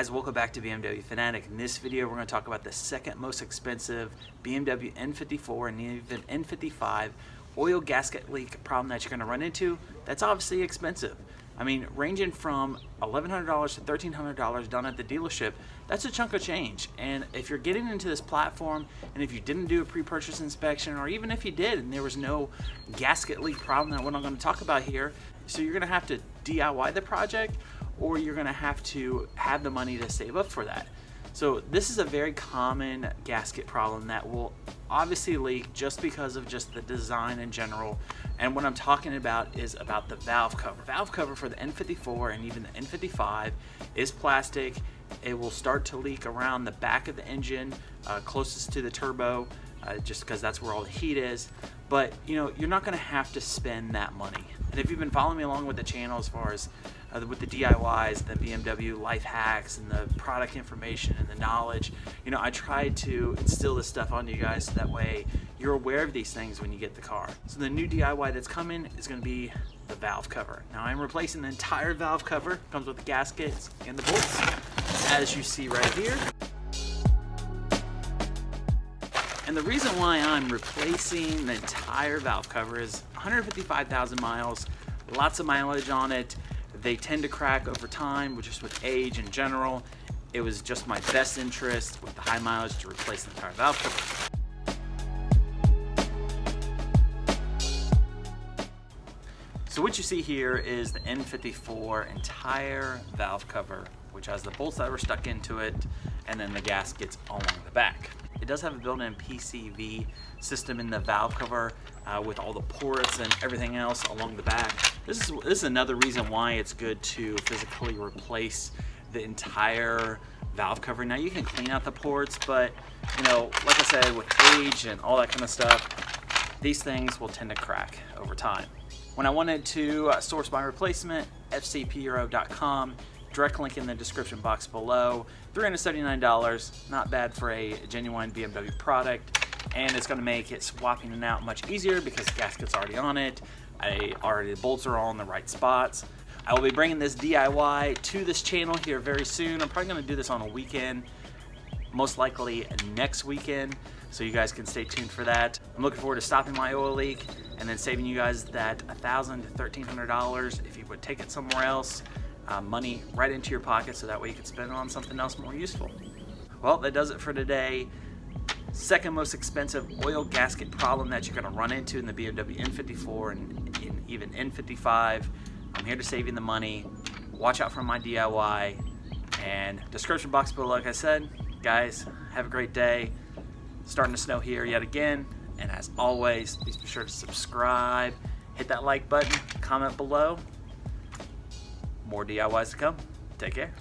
Guys, welcome back to BMW Fanatic. In this video, we're going to talk about the second most expensive BMW N54 and even N55 oil gasket leak problem that you're going to run into. That's obviously expensive. I mean, ranging from $1,100 to $1,300 done at the dealership, that's a chunk of change. And if you're getting into this platform, and if you didn't do a pre-purchase inspection, or even if you did and there was no gasket leak problem that we're not going to talk about here, so you're going to have to DIY the project, or you're going to have the money to save up for that. So this is a very common gasket problem that will obviously leak just because of just the design in general. And what I'm talking about is about the valve cover. Valve cover for the N54 and even the N55 is plastic. It will start to leak around the back of the engine, closest to the turbo, just because that's where all the heat is. But you know, you're not going to have to spend that money. And if you've been following me along with the channel as far as with the DIYs, the BMW life hacks, and the product information and the knowledge, you know, I try to instill this stuff onto you guys so that way you're aware of these things when you get the car. So the new DIY that's coming is going to be the valve cover. Now I'm replacing the entire valve cover. It comes with the gaskets and the bolts, as you see right here. And the reason why I'm replacing the entire valve cover is 155,000 miles, lots of mileage on it. They tend to crack over time, just with age in general. It was just my best interest with the high mileage to replace the entire valve cover. So what you see here is the N54 entire valve cover, which has the bolts that were stuck into it, and then the gaskets along the back. It does have a built-in PCV system in the valve cover with all the ports and everything else along the back. This is another reason why it's good to physically replace the entire valve cover. Now you can clean out the ports, but you know, like I said, with age and all that kind of stuff, these things will tend to crack over time. When I wanted to source my replacement, fcpro.com, direct link in the description box below. $379, not bad for a genuine BMW product, and it's going to make it swapping it out much easier because the gasket's already on it. The bolts are all in the right spots. I will be bringing this DIY to this channel here very soon. I'm probably going to do this on a weekend, most likely next weekend, so you guys can stay tuned for that. I'm looking forward to stopping my oil leak and then saving you guys that $1,000 to $1,300 if you would take it somewhere else. Money right into your pocket so that way you can spend it on something else more useful. Well, that does it for today. Second most expensive oil gasket problem that you're going to run into in the BMW N54 and even N55. I'm here to save you the money. Watch out for my DIY, and description box below. Like I said, guys, have a great day. Starting to snow here yet again, and as always, please be sure to subscribe, hit that like button, comment below. More DIYs to come. Take care.